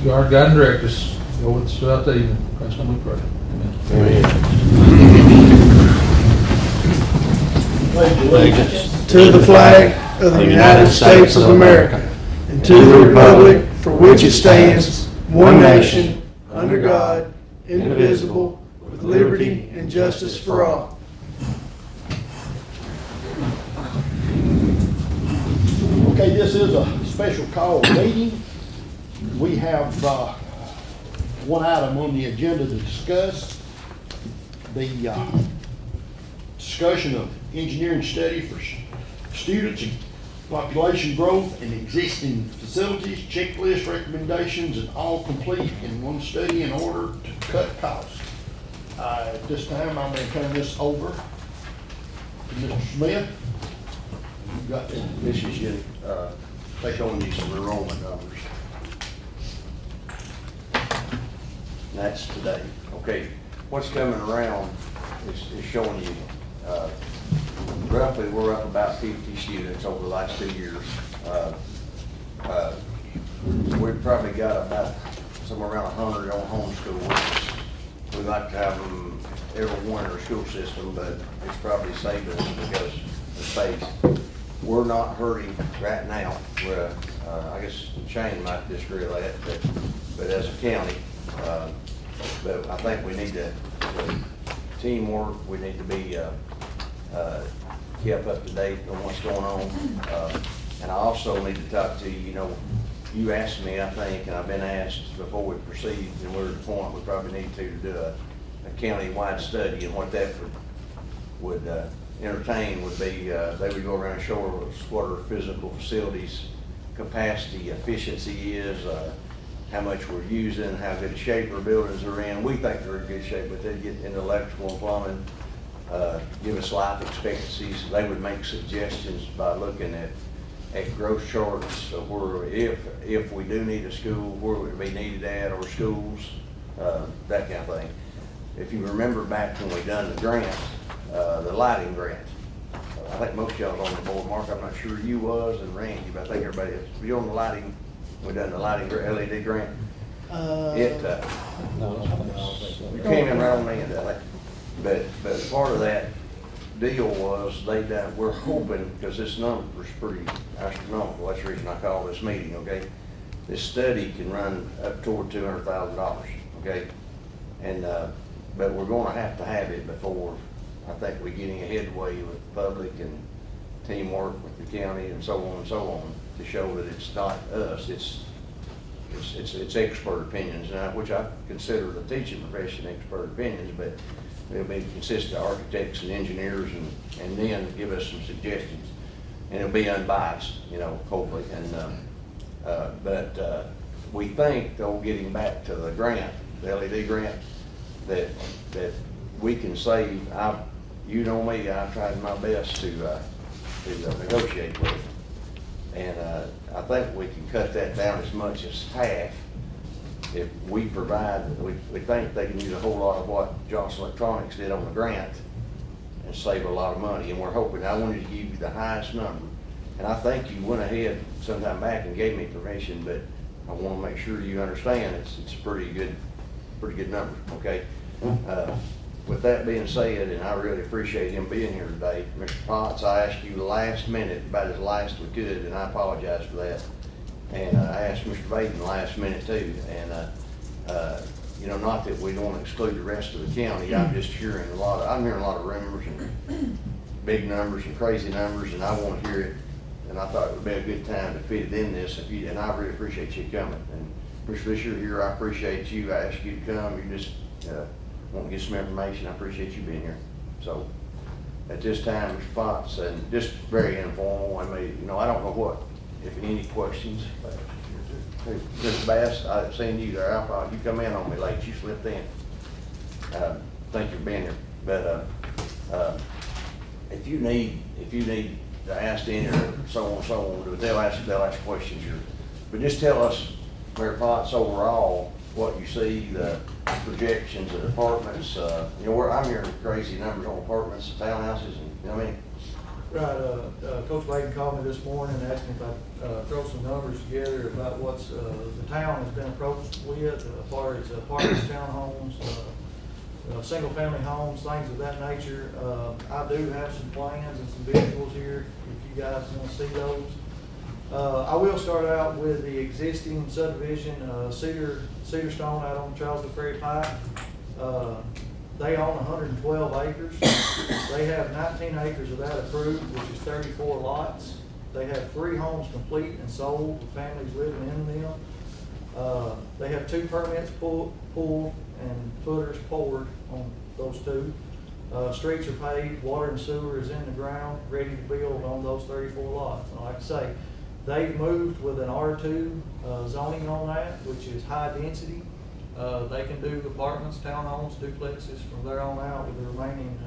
Guard, guide, and direct us. Go with us throughout the evening. Christ's name we pray. Amen. Allegiance to the flag of the United States of America and to the republic for which it stands, one nation, under God, indivisible, with liberty and justice for all. Okay, this is a special call meeting. We have one item on the agenda to discuss. The discussion of engineering study for students and population growth and existing facilities, checklist recommendations, and all complete in one study in order to cut costs. At this time, I'm going to turn this over to Mr. Smith. You've got that. This is you, take on these enrollment numbers. That's today. Okay, what's coming around is showing you, roughly we're up about 50 students over the last 2 years. We've probably got about somewhere around 100 on homeschool. We like to have them, everyone in our school system, but it's probably saving us because of space. We're not hurting right now. I guess Shane might disagree with that, but as a county, but I think we need to, teamwork, we need to be kept up to date on what's going on. And I also need to talk to you, you asked me, I think, and I've been asked before we proceed, and we're at the point we probably need to do a county-wide study, and what that would entertain would be, they would go around and show us what our physical facilities capacity, efficiency is, how much we're using, how good a shape our buildings are in. We think they're in good shape, but they get into electrical and plumbing, give us life expectancies. They would make suggestions by looking at growth charts of where, if we do need a school, where would it be needed at, or schools, that kind of thing. If you remember back when we done the grant, the lighting grant, I think most of y'all on the board, Mark, I'm not sure you was, and Randy, but I think everybody is. You on the lighting, we done the lighting LED grant. It came in right on the end of it. But part of that deal was we're hoping, because this number is pretty astronomical, that's the reason I call this meeting, okay? This study can run up toward $200,000, okay? And, but we're gonna have to have it before, I think, we get any headway with the public and teamwork with the county and so on and so on, to show that it's not us, it's expert opinions, which I consider the teaching profession expert opinions, but it'll be consist of architects and engineers, and then give us some suggestions, and it'll be unbiased, hopefully. And but we think, though, getting back to the grant, the LED grant, that we can save. You know me, I've tried my best to negotiate with it. And I think we can cut that down as much as half if we provide. We think they can use a whole lot of what Johnson Electronics did on the grant and save a lot of money. And we're hoping, I wanted to give you the highest number. And I think you went ahead sometime back and gave me permission, but I want to make sure you understand it's a pretty good number, okay? With that being said, and I really appreciate him being here today, Mr. Potts, I asked you last minute, about as last we could, and I apologize for that. And I asked Mr. Baden last minute too, and not that we don't want to exclude the rest of the county. I'm just hearing a lot of rumors and big numbers and crazy numbers, and I want to hear it. And I thought it would be a good time to fit it in this, and I really appreciate you coming. And Mr. Fisher here, I appreciate you. I asked you to come. You just want to get some information. I appreciate you being here. So at this time, Mr. Potts, and just very informal. I mean, I don't know if any questions. Mr. Bass, I've seen you there. I thought you come in on me late. You slipped in. Thank you for being here. But if you need to ask any or so on, they'll ask questions here. But just tell us, Mayor Potts, overall, what you see, the projections of apartments. I'm hearing crazy numbers on apartments, townhouses, and Right, Coach Baden called me this morning and asked me if I'd throw some numbers together about what's, the town has been approached with, as far as apartments, townhomes, single-family homes, things of that nature. I do have some plans and some visuals here, if you guys want to see those. I will start out with the existing subdivision, Cedar Stone out on Charles the Ferry Pike. They own 112 acres. They have 19 acres of that approved, which is 34 lots. They have 3 homes complete and sold, with families living in them. They have 2 permits pulled and footers poured on those 2. Streets are paved, water and sewer is in the ground, ready to build on those 34 lots. And like I say, they've moved with an R2 zoning on that, which is high density. They can do apartments, townhomes, duplexes from there on out with the remaining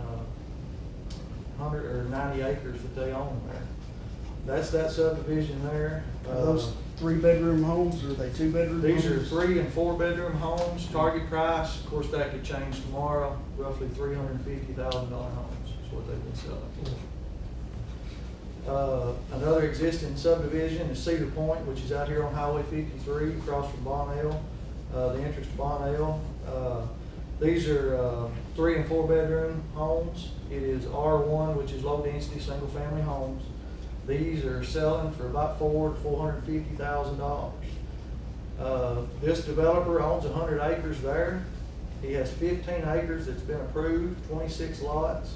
100 or 90 acres that they own there. That's that subdivision there. Are those 3-bedroom homes, or are they 2-bedroom homes? These are 3 and 4-bedroom homes. Target price, of course, that could change tomorrow. Roughly $350,000 homes is what they've been selling for. Another existing subdivision is Cedar Point, which is out here on Highway 53, across from Bonnell. The entrance to Bonnell. These are 3 and 4-bedroom homes. It is R1, which is low density single family homes. These are selling for about $400,000 to $450,000. This developer owns 100 acres there. He has 15 acres that's been approved, 26 lots.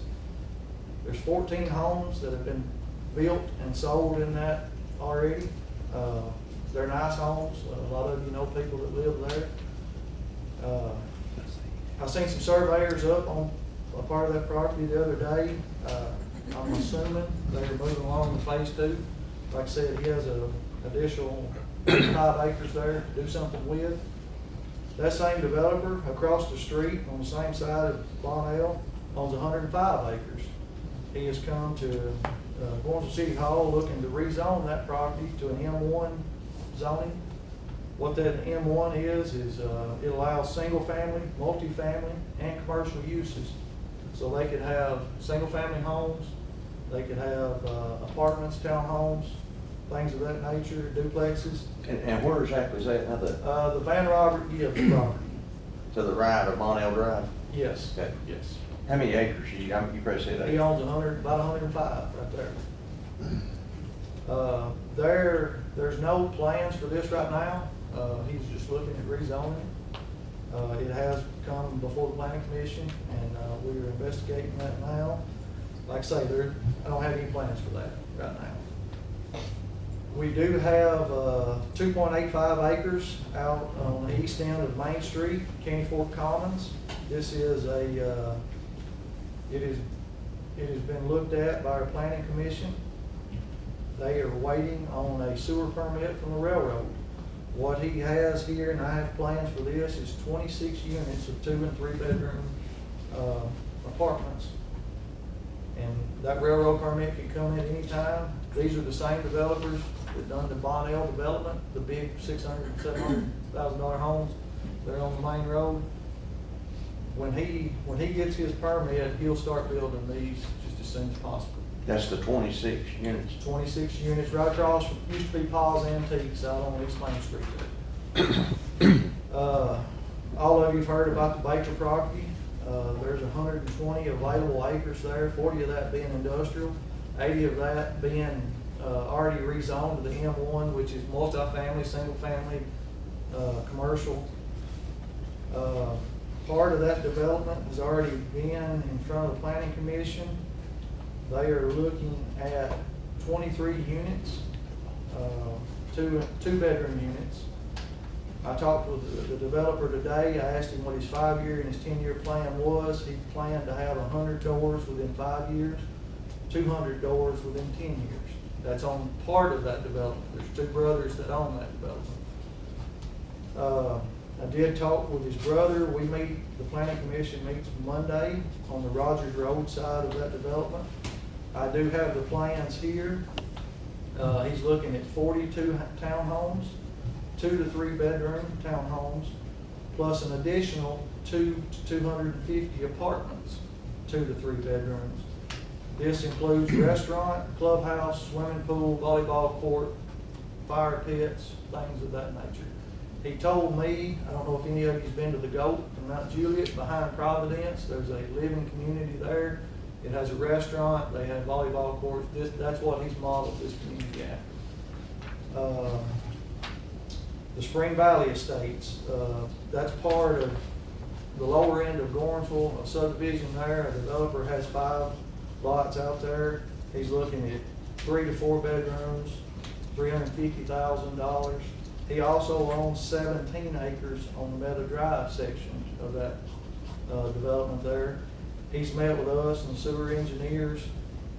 There's 14 homes that have been built and sold in that already. They're nice homes. A lot of you know people that live there. I seen some surveyors up on a part of that property the other day. I'm assuming they're moving along to phase 2. Like I said, he has an additional 5 acres there to do something with. That same developer across the street on the same side of Bonnell owns 105 acres. He has come to Gordonsville City Hall looking to rezone that property to an M1 zoning. What that M1 is it allows single family, multifamily, and commercial uses. So they could have single family homes, they could have apartments, townhomes, things of that nature, duplexes. And where exactly is that? Now The Van Robert Gibbs property. to the right of Bonnell Drive? Yes. Okay. Yes. How many acres? You probably said He that. owns about 105 right there. There's no plans for this right now. He's just looking at rezoning. It has come before the planning commission, and we are investigating that now. Like I say, I don't have any plans for that right now. We do have 2.85 acres out on the east end of Main Street, Caney Fork Commons. This is it has been looked at by our planning commission. They are waiting on a sewer permit from the railroad. What he has here, and I have plans for this, is 26 units of 2- and 3-bedroom apartments. And that railroad permit can come in any time. These are the same developers that done the Bonnell development, the big $600,000 and $700,000 homes. They're on the main road. When he gets his permit, he'll start building these just as soon as possible. That's the 26 units. 26 units right across from, used to be Paul's Antiques out on East Main Street there. All of you've heard about the Baker property. There's 120 available acres there, 40 of that being industrial, 80 of that being already rezoned to the M1, which is multifamily, single family, commercial. Part of that development has already been in front of the planning commission. They are looking at 23 units, 2-bedroom units. I talked with the developer today. I asked him what his 5-year and his 10-year plan was. He planned to have 100 doors within 5 years, 200 doors within 10 years. That's on part of that development. There's 2 brothers that own that development. I did talk with his brother. The planning commission meets Monday on the Rogers Road side of that development. I do have the plans here. He's looking at 42 townhomes, 2 to 3-bedroom townhomes, plus an additional 2 to 250 apartments, 2 to 3 bedrooms. This includes restaurant, clubhouse, swimming pool, volleyball court, fire pits, things of that nature. He told me, I don't know if any of you's been to the Goat in Mount Juliet behind Providence, there's a living community there. It has a restaurant, they have volleyball courts, that's what he's modeled this community after. The Spring Valley Estates, that's part of the lower end of Gornsville, a subdivision there. A developer has 5 lots out there. He's looking at 3 to 4 bedrooms, $350,000. He also owns 17 acres on the Meadow Drive section of that development there. He's met with us and sewer engineers.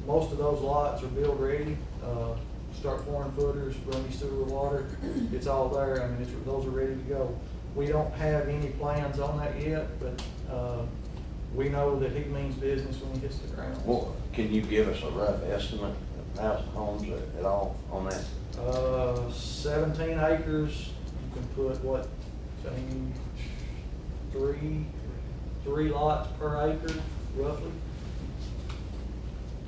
Most of those lots are build ready. Start pouring footers, run your sewer water. It's all there. I mean, those are ready to go. We don't have any plans on that yet, but we know that he means business when he hits the ground. Well, can you give us a rough estimate of house homes at all on that? 17 acres, you can put what, three lots per acre, roughly.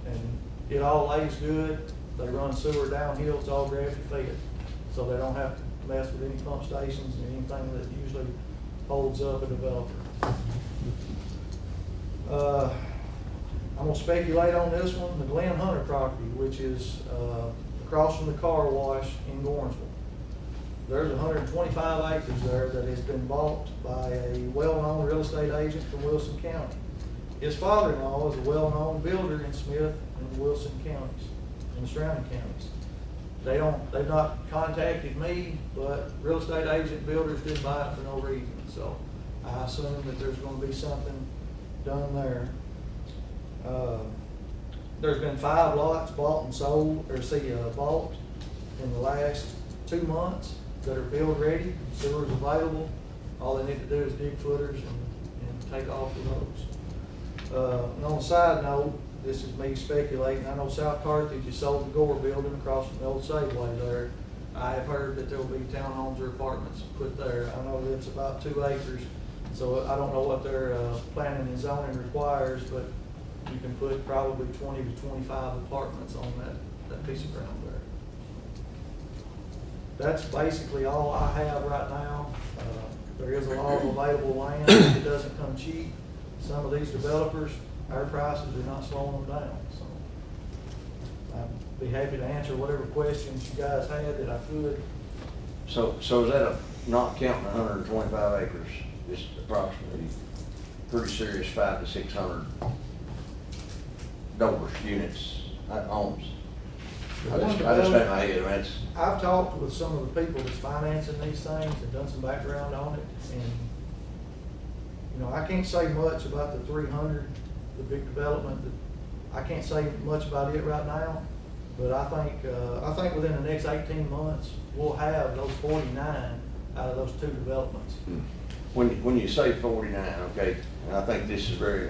And it all lays good. They run sewer downhill, it's all gravity fed. So they don't have to mess with any pump stations and anything that usually holds up a developer. I'm gonna speculate on this one, the Glenn Hunter property, which is across from the car wash in Gornsville. There's 125 acres there that has been bought by a well-known real estate agent from Wilson County. His father-in-law is a well-known builder in Smith and Wilson counties, in the surrounding counties. They've not contacted me, but real estate agent builders didn't buy it for no reason. So I assume that there's gonna be something done there. There's been 5 lots bought and sold, bought in the last 2 months that are build ready, sewer's available. All they need to do is dig footers and take off the roads. And on a side note, this is me speculating, I know South Carthage has sold the Gore building across from the old Safeway there. I have heard that there will be townhomes or apartments put there. I know that's about 2 acres, so I don't know what their planning and zoning requires, but you can put probably 20 to 25 apartments on that piece of ground there. That's basically all I have right now. There is a lot of available land. It doesn't come cheap. Some of these developers, our prices are not slowing them down. So I'd be happy to answer whatever questions you guys had that I could. So is that not counting 125 acres, just approximately pretty serious 500 to 600 doors, units, homes? I just had my head, man. I've talked with some of the people that's financing these things and done some background on it, and I can't say much about the 300, the big development. I can't say much about it right now, but I think within the next 18 months we'll have those 49 out of those 2 developments. When you say 49, okay, and I think this is very,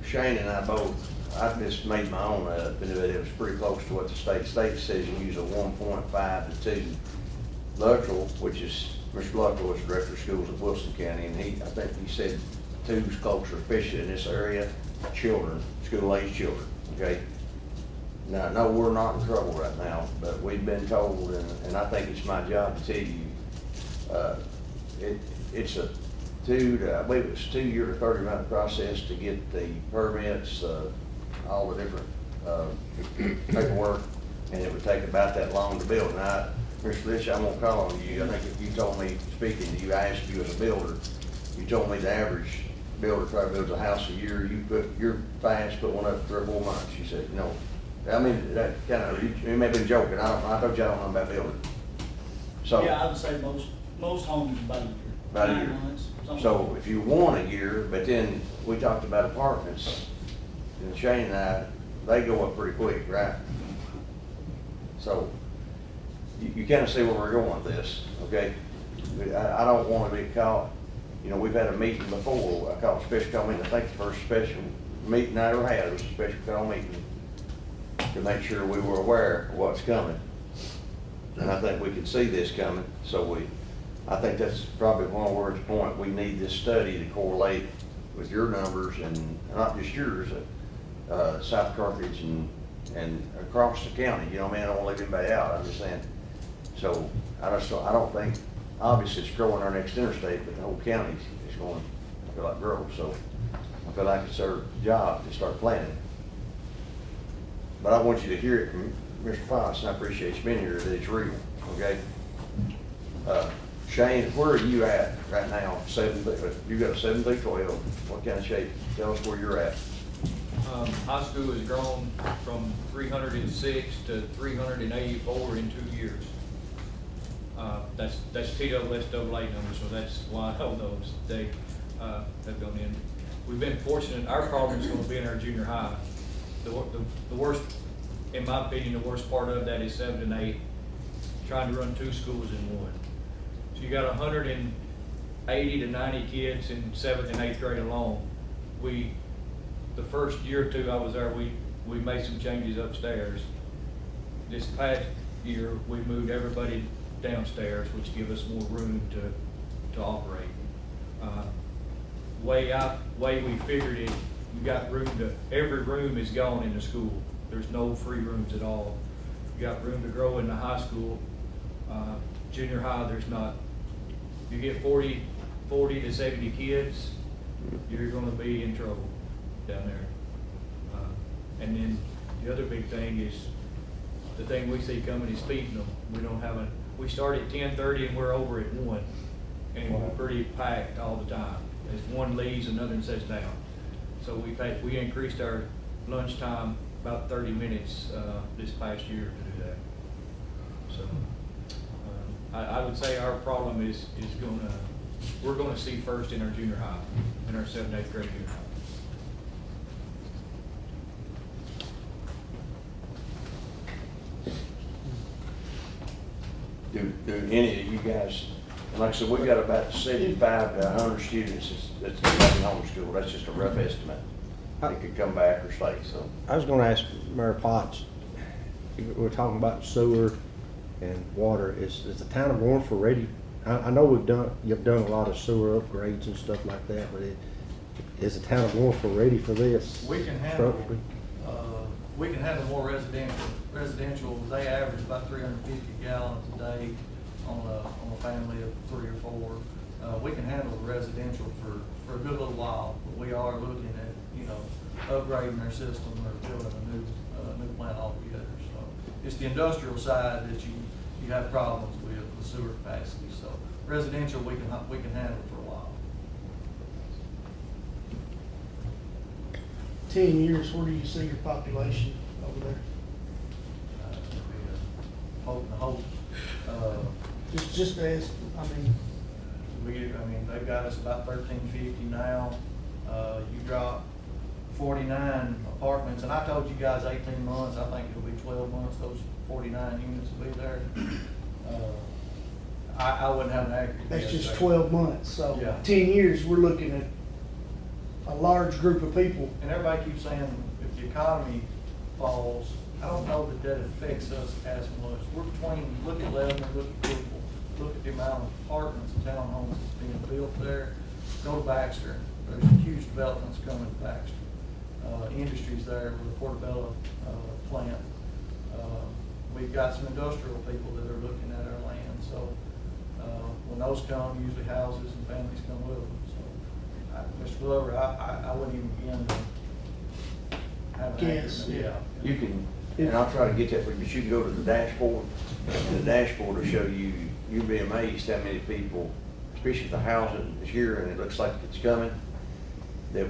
Shane and I both, I just made my own up, and it was pretty close to what the state says you use a 1.5 to 2. Luttrell, which is, Mr. Luttrell was director of schools at Wilson County, and I think he said 2's closer, especially in this area, children, school-age children, okay? Now, no, we're not in trouble right now, but we've been told, and I think it's my job to tell you, it's a I believe it's 2-year to 30-month process to get the permits, all the different paperwork, and it would take about that long to build. Now, Mr. Rich, I'm gonna call on you. I think if you told me, speaking to you, I asked you as a builder, you told me the average builder probably builds a house a year. You're fast, put one up 3 or 4 months. You said, no. I mean, that kind of, you may have been joking. I told you I don't know about building. So. Yeah, I would say most homes about a year. About a 9 year. months, something So like if you want a year, but then we talked about apartments, and Shane and I, they go up pretty quick, right? So you kind of see where we're going with this, okay? I don't want to be caught, we've had a meeting before, I called a special call meeting. I think the first special meeting I ever had was a special call meeting to make sure we were aware of what's coming. And I think we could see this coming, so I think that's probably one word to point. We need this study to correlate with your numbers and not just yours, South Carthage and across the county, you know what I mean? I don't wanna leave anybody out, I'm just saying. So I don't think, obviously it's growing our next interstate, but the whole county is going, I feel like grow, so I feel like it's our job to start planning. But I want you to hear it from Mr. Fox, and I appreciate you being here, that it's real, okay? Shane, where are you at right now? You got a 7 through 12. What kind of shape? Tell us where you're at. High school has grown from 306 to 384 in 2 years. That's TSSAA numbers, so that's why I know those. They have gone in. We've been fortunate. Our problem is going to be in our junior high. The worst, in my opinion, the worst part of that is 7 and 8, trying to run 2 schools in one. So you got 180 to 90 kids in 7th and 8th grade alone. The first year or two I was there, we made some changes upstairs. This past year, we moved everybody downstairs, which give us more room to operate. Way we figured it, you got room every room is gone in the school. There's no free rooms at all. You got room to grow in the high school. Junior high, there's not. You get 40 to 70 kids, you're gonna be in trouble down there. And then the other big thing is, the thing we see coming is feeding them. We start at 10:30 and we're over at 1, and we're pretty packed all the time. As one leaves, another one sits down. So we increased our lunchtime about 30 minutes this past year to do that. So I would say our problem is we're gonna see first in our junior high, in our 7th, 8th grade junior high. Do any of you guys, and like I said, we got about 75 to 100 students that's coming home to school. That's just a rough estimate. They could come back or stay, so. I was gonna ask Mayor Potts, we're talking about sewer and water. Is the town of Warrensville ready? I know you've done a lot of sewer upgrades and stuff like that, but is the town of Warrensville ready for this? We can handle, structurally? we can handle more residential. Residential, they average about 350 gallons a day on a family of 3 or 4. We can handle the residential for a good little while, but we are looking at, upgrading our system or building a new plant altogether. So it's the industrial side that you have problems with sewer capacity. So residential, we can handle for a while. 10 years, where do you see your population over there? Hope. Just as, They've got us about 1,350 now. You drop 49 apartments, and I told you guys 18 months. I think it'll be 12 months. Those 49 units will be there. I wouldn't have an accurate guess. that's just there. 12 months, so Yeah. 10 years, we're looking at a large group of people. And everybody keeps saying if the economy falls, I don't know that affects us as much. We're between, look at Lebanon, look at Crystal, look at the amount of apartments and townhomes that's being built there. Go to Baxter. There's huge developments coming to Baxter. Industries there with the Portobello plant. We've got some industrial people that are looking at our land. So when those come, usually houses and families come with them. So, Mr. Glover, I wouldn't even begin to have an Guess, accurate, yeah. You can, and I'll try to get that for you, but you can go to the dashboard, and the dashboard will show you, you'll be amazed how many people, especially if the housing is here and it looks like it's coming, that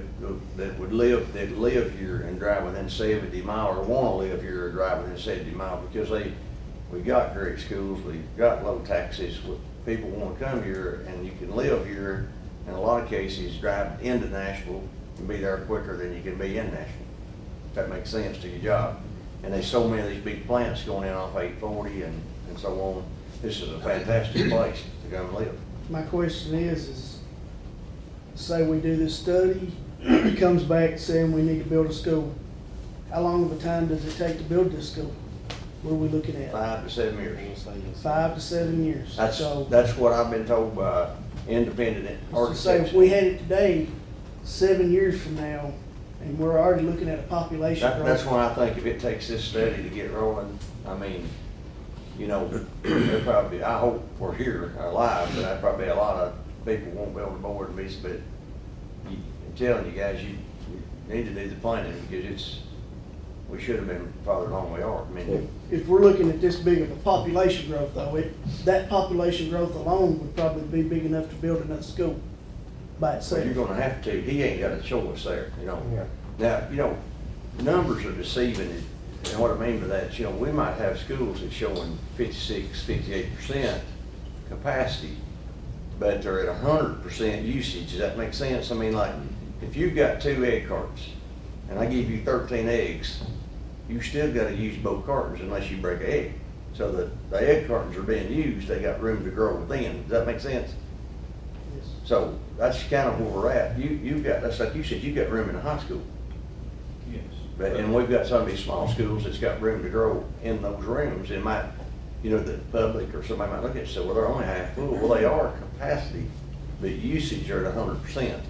live here and drive within 70 miles, or wanna live here or drive within 70 miles, because we got great schools, we've got low taxes, people wanna come here, and you can live here, in a lot of cases, drive into Nashville and be there quicker than you can be in Nashville. If that makes sense to your job. And there's so many of these big plants going in off 840 and so on. This is a fantastic place to go and live. My question is say we do this study, it comes back saying we need to build a school. How long of a time does it take to build this school? What are we looking at? 5 to 7 years. 5 to 7 years. That's So, what I've been told by independent let's just say if architects. we had it today, 7 years from now, and we're already looking at a population growth. That's why I think if it takes this study to get rolling, I mean, you know, there probably, I hope we're here alive, but there probably a lot of people won't be able to board and be, but I'm telling you guys, you need to do the planning because we should have been farther along we are. I mean, If we're looking at this big of a population growth though, that population growth alone would probably be big enough to build another school by so itself. you're gonna have to, he ain't got a choice there, you know. Now, you know, numbers are deceiving, and what I mean by that, is, you know, we might have schools that's showing 56, 58% capacity, but they're at 100% usage. Does that make sense? I mean, like, if you've got 2 egg cartons, and I give you 13 eggs, you still gotta use both cartons unless you break an egg. So the egg cartons are being used, they got room to grow within. Does that make sense? Yes. So that's kind of where we're at. You've got, that's like you said, you've got room in the high school. Yes. But, and we've got some of these small schools that's got room to grow in those rooms. It might, you know, the public or somebody might look at it and say, well, they're only half full. Well, they are capacity, but usage are at 100%.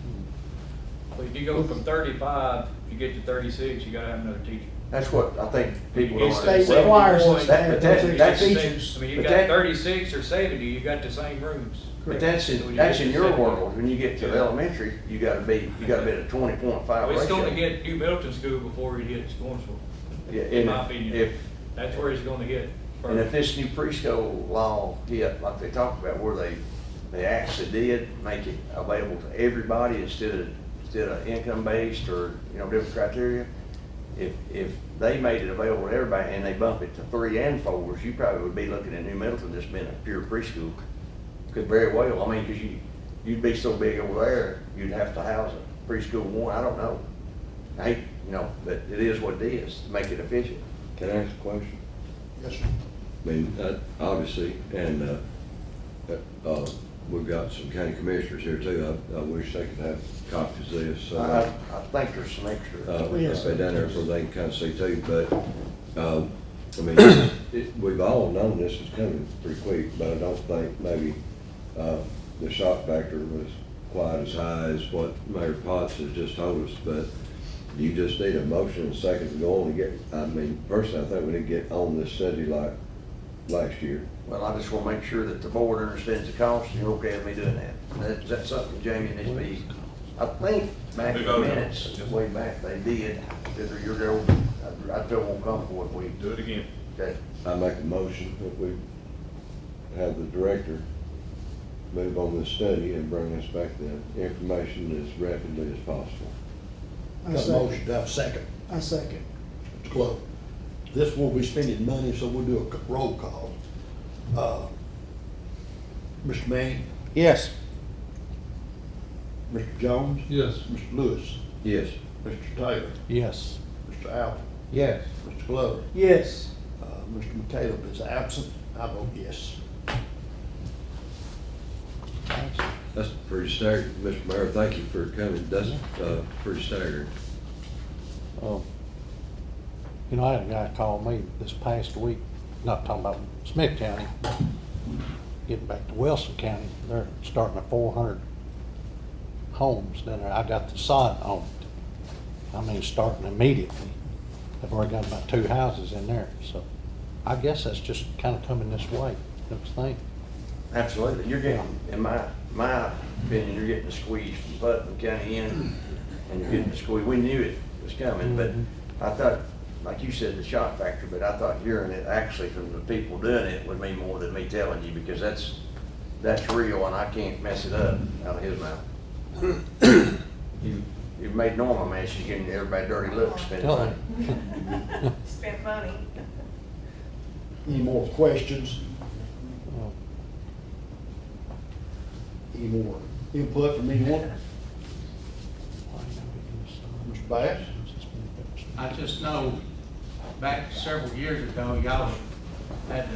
Well, if you go from 35, you get to 36, you gotta have another teacher. That's what I think people don't It's State understand. requires us to That- have but that- those that's- extra teachers. I mean, you But got that- 36 or 70, you got the same rooms. But that's in your world. When you get to elementary, you gotta be at a 20.5 Well, ratio. it's gonna hit New Milton School before it hits Scornsville, Yeah, in my and opinion. if, That's where it's gonna hit and if first. this new preschool law hit, like they talked about, where they actually did make it available to everybody instead of income based or, you know, different criteria, if they made it available to everybody and they bump it to 3 and 4s, you probably would be looking at New Middleton just being a pure preschool. Could very well, I mean, cause you'd be so big over there, you'd have to house a preschool one, I don't know. I hate, you know, but it is what it is, to make it efficient. Can I ask a question? Yes, sir. I mean, obviously, and, we've got some county commissioners here too. I wish they could have copies of this. I think there's some extra. If they down there so they can kind of see too, but, I mean, we've all known this was coming pretty quick, but I don't think maybe, the shock factor was quite as high as what Mayor Potts has just told us, but you just need a motion and a second to go on and get, I mean, personally, I think we need to get on this study like last year. Well, I just wanna make sure that the board understands the cost, and you're okay with me doing that. Is that something, Jamie, needs to be, I think back in the minutes, way back, they did, either you're old, I feel more comfortable if we. Do it again. Okay. I make a motion that we have the director move on this study and bring us back the information as rapidly as possible. I Got a second. motion, do I have a second? I second. Mr. Glover. This will be spending money, so we'll do a roll call. Mr. Manning, Yes. Mr. Jones, Yes. Mr. Lewis, Yes. Mr. Taylor, Yes. Mr. Allen, Yes. Mr. Glover. Yes. Mr. McCaleb is absent. I vote yes. That's pretty staggering, Mr. Mayor, thank you for coming, that's, pretty staggering. You know, I had a guy call me this past week, not talking about Smith County, getting back to Wilson County. They're starting at 400 homes down there. I got the sign on it. I mean, starting immediately. They've already got about 2 houses in there, so I guess that's just kind of coming this way, don't you think? Absolutely, you're getting, in my opinion, you're getting the squeeze from Putnam County in, and you're getting the squeeze, we knew it was coming, but I thought, like you said, the shock factor, but I thought hearing it actually from the people doing it would mean more than me telling you, because that's real, and I can't mess it up out of his mouth. You've made Norma mad, she's giving everybody dirty looks, spending money. Spent money. Any more questions? Any more input from anyone? Mr. Bass? I just know back several years ago, y'all had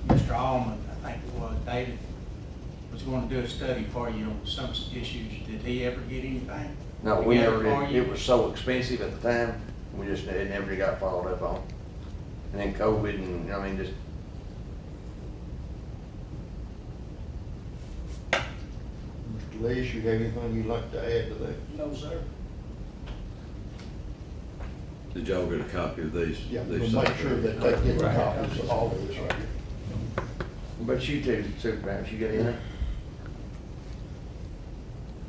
Mr. Allman, I think it was, David, was going to do a study for you on some issues. Did he ever get anything? No, we together never for did, you? it was so expensive at the time, it never got followed up on. And then COVID and, I mean, just. Mr. Les, you have anything you'd like to add to that? No, sir. Did y'all get a copy of these? Yeah, these we'll make things? sure that they get the copies of all of this right here. But you two, Supervisor, you got anything?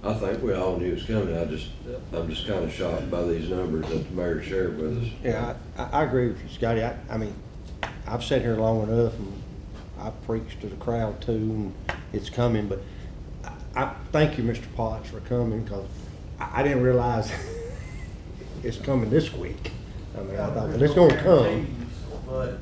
I think we all knew it was coming. I'm just kind of shocked by these numbers that the mayor shared with us. Yeah, I agree with you, Scotty. I mean, I've sat here long enough and I've preached to the crowd too, and it's coming, but I thank you, Mr. Potts, for coming, because I didn't realize it's coming this week. I mean, I thought, well, it's gonna come. But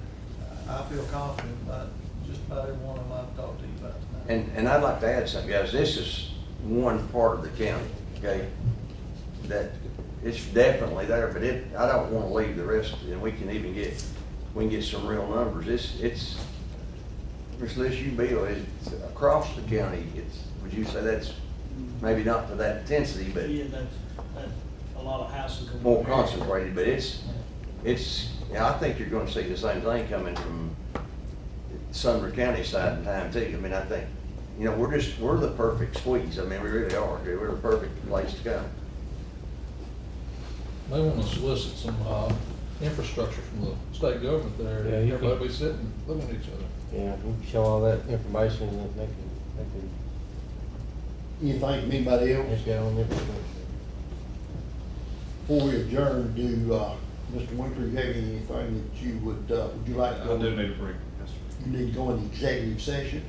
I feel confident about just about every one of them I've talked to you about tonight. And I'd like to add something, guys. This is one part of the county, okay? That it's definitely there, but I don't want to leave the rest, and we can get some real numbers. It's, Mr. Lewis, you Bill, it's across the county. Would you say that's maybe not to that intensity, but Yeah, that's a lot of houses. going more on. concentrated, but I think you're gonna see the same thing coming from Sumner County side in time too. I mean, I think, you know, we're the perfect squeeze. I mean, we really are. We're the perfect place to go. They want to solicit some, infrastructure from the state government there. Yeah, you Everybody be sitting, looking at each other. Yeah, we can show all that information that they Anything from anybody else? just get on infrastructure. Before we adjourn, Mr. Winter, you have anything that you would you like to go? I do need a break. Yes, sir. You need to go into executive session.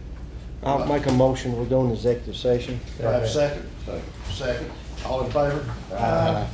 I'll make a motion, we'll go in executive session. Do I have a second? Second. All in favor? Aye.